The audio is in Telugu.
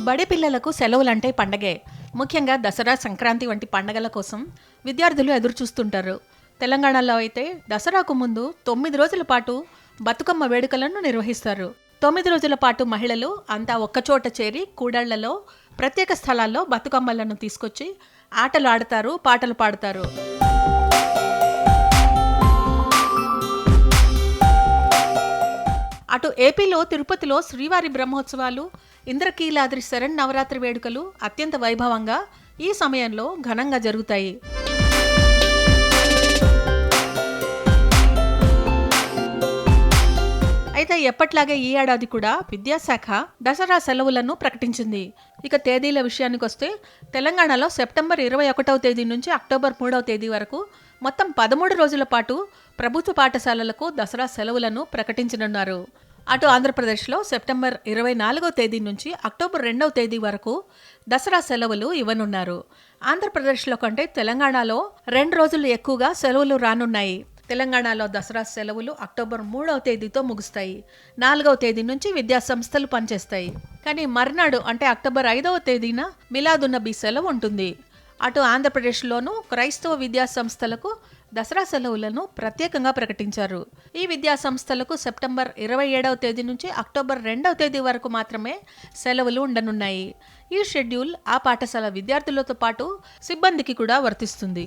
బడి పిల్లలకు సెలవులంటే పండగే. ముఖ్యంగా దసరా, సంక్రాంతి వంటి పండగల కోసం విద్యార్థులు ఎదురుచూస్తుంటారు. తెలంగాణలో అయితే దసరాకు ముందు 9 రోజుల పాటు బతుకమ్మ వేడుకలను నిర్వహిస్తారు. 9 రోజుల పాటు మహిళలు అంతా ఒక్కచోట చేరి కూడళ్లలో ప్రత్యేక స్థలాల్లో బతుకమ్మలను తీసుకొచ్చి ఆటలు ఆడతారు, పాటలు పాడతారు. అటు ఏపీలో తిరుపతిలో శ్రీవారి బ్రహ్మోత్సవాలు, ఇంద్రకీలాద్రి శరన్నవరాత్రి వేడుకలు అత్యంత వైభవంగా ఈ సమయంలో ఘనంగా జరుగుతాయి. అయితే ఎప్పట్లాగే ఈ ఏడాది కూడా విద్యాశాఖ దసరా సెలవులను ప్రకటించింది. ఇక తేదీల విషయానికి వస్తే తెలంగాణలో సెప్టెంబర్ 21వ తేదీ నుంచి అక్టోబర్ 3వ తేదీ వరకు మొత్తం 13 రోజుల పాటు ప్రభుత్వ పాఠశాలలకు దసరా సెలవులను ప్రకటించనున్నారు. అటు ఆంధ్రప్రదేశ్లో సెప్టెంబర్ 24వ తేదీ నుంచి అక్టోబర్ 2వ తేదీ వరకు దసరా సెలవులు ఇవ్వనున్నారు. ఆంధ్రప్రదేశ్లో కంటే తెలంగాణలో 2 రోజులు ఎక్కువగా సెలవులు రానున్నాయి. తెలంగాణలో దసరా సెలవులు అక్టోబర్ 3వ తేదీతో ముగుస్తాయి. 4వ తేదీ నుంచి విద్యా సంస్థలు పనిచేస్తాయి. కానీ మర్నాడు అంటే అక్టోబర్ 5వ తేదీన మిలాదున్నబీ సెలవు ఉంటుంది. అటు ఆంధ్రప్రదేశ్లోనూ క్రైస్తవ విద్యా సంస్థలకు దసరా సెలవులను ప్రత్యేకంగా ప్రకటించారు. ఈ విద్యా సంస్థలకు సెప్టెంబర్ 27వ తేదీ నుంచి అక్టోబర్ 2వ తేదీ వరకు మాత్రమే సెలవులు ఉండనున్నాయి. ఈ షెడ్యూల్ ఆ పాఠశాల విద్యార్థులతో పాటు సిబ్బందికి కూడా వర్తిస్తుంది.